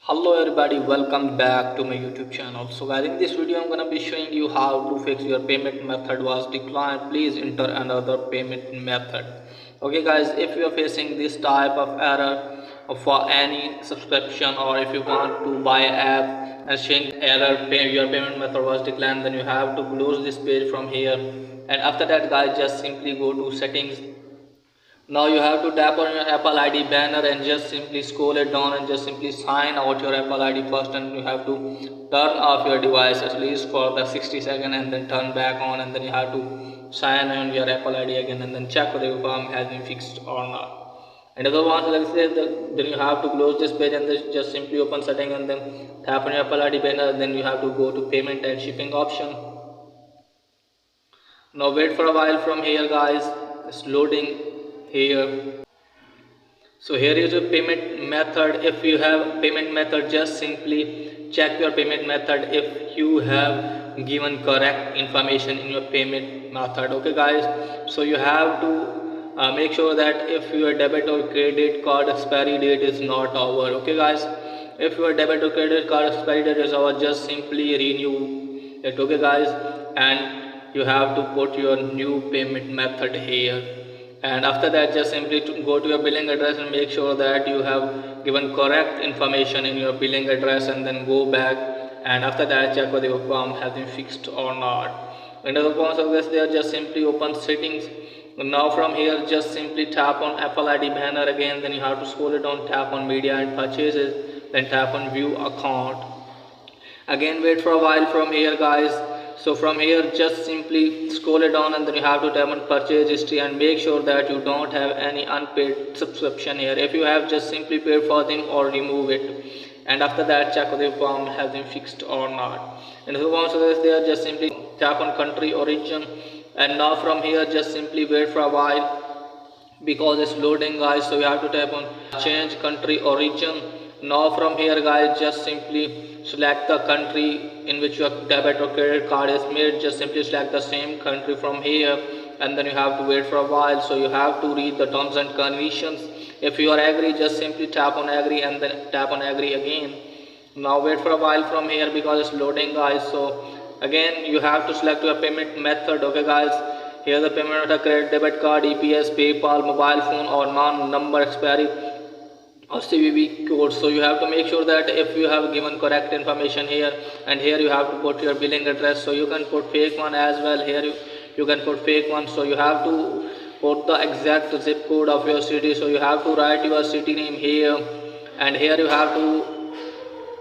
Hello everybody, welcome back to my YouTube channel. So guys, in this video I'm gonna be showing you how to fix your payment method was declined. Please enter another payment method. Okay guys, if you are facing this type of error for any subscription, or if you want to buy an app and showing error your payment method was declined, then you have to close this page from here, and after that guys, just simply go to settings. Now you have to tap on your Apple ID banner and just simply scroll it down and just simply sign out your Apple ID first, and you have to turn off your device at least for the 60 seconds and then turn back on, and then you have to sign on your Apple ID again and then check whether your problem has been fixed or not. And if once like this, then you have to close this page and just simply open setting and then tap on your Apple ID banner. Then you have to go to payment and shipping option. Now wait for a while from here guys, it's loading here. So here is your payment method. If you have payment method, just simply check your payment method if you have given correct information in your payment method. Okay guys, so you have to make sure that if your debit or credit card expiry date is not over. Okay guys, if your debit or credit card expiry date is over, just simply renew it. Okay guys, and you have to put your new payment method here, and after that just simply go to your billing address and make sure that you have given correct information in your billing address, and then go back, and after that check whether your form has been fixed or not. Under the forms of this, there just simply open settings. Now from here just simply tap on Apple ID banner again, then you have to scroll it down, tap on media and purchases, then tap on view account. Again wait for a while from here guys. So from here just simply scroll it down and then you have to tap on purchase history and make sure that you don't have any unpaid subscription here. If you have, just simply pay for them or remove it, and after that check whether the form has been fixed or not. And if you want to this there, just simply tap on country origin, and now from here just simply wait for a while because it's loading guys. So you have to tap on change country origin. Now from here guys, just simply select the country in which your debit or credit card is made. Just simply select the same country from here, and then you have to wait for a while. So you have to read the terms and conditions. If you are agree, just simply tap on agree and then tap on agree again. Now wait for a while from here because it's loading guys. So again you have to select your payment method. Okay guys, here the payment method: credit, debit card, EPS, PayPal, mobile phone, or non-number expiry or CVV code. So you have to make sure that if you have given correct information here, and here you have to put your billing address. So you can put fake one as well. Here you can put fake one. So you have to put the exact zip code of your city. So you have to write your city name here, and here you have to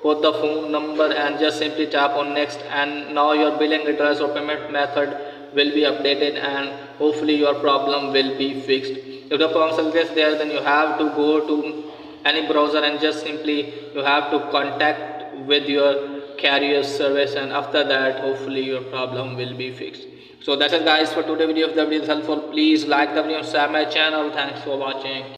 put the phone number and just simply tap on next, and now your billing address or payment method will be updated and hopefully your problem will be fixed. If the problem is there, then you have to go to any browser and just simply you have to contact with your carrier service, and after that hopefully your problem will be fixed. So that's it guys for today's video. If the video is helpful, please like the video and subscribe my channel. Thanks for watching.